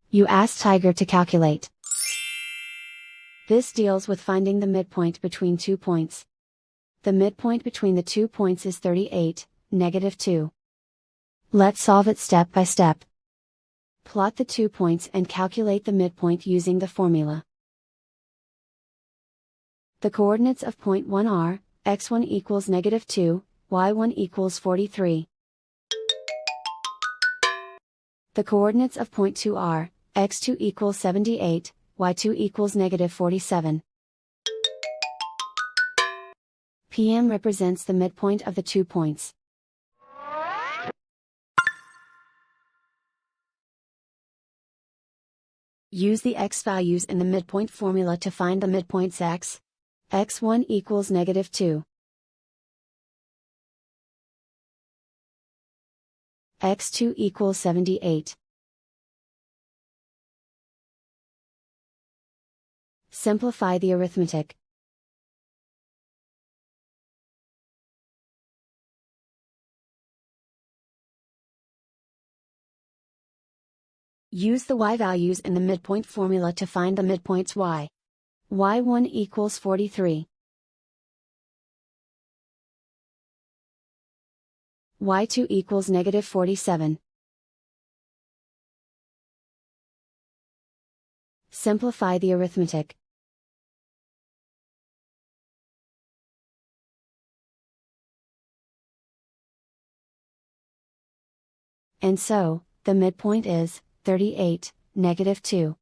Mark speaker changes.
Speaker 1: You ask Tiger to calculate. This deals with finding the midpoint between 2 points. The midpoint between the 2 points is 38, -2. Let's solve it step by step. Plot the 2 points and calculate the midpoint using the formula. The coordinates of point 1 are, x1 equals -2, y1 equals 43. The coordinates of point 2 are, x2 equals 78, y2 equals -47. PM represents the midpoint of the 2 points. Use the x values in the midpoint formula to find the midpoints x. x1 equals -2. x2 equals 78. Simplify the arithmetic. Use the y values in the midpoint formula to find the midpoints y. y1 equals 43. y2 equals -47. Simplify the arithmetic. And so, the midpoint is 38, -2.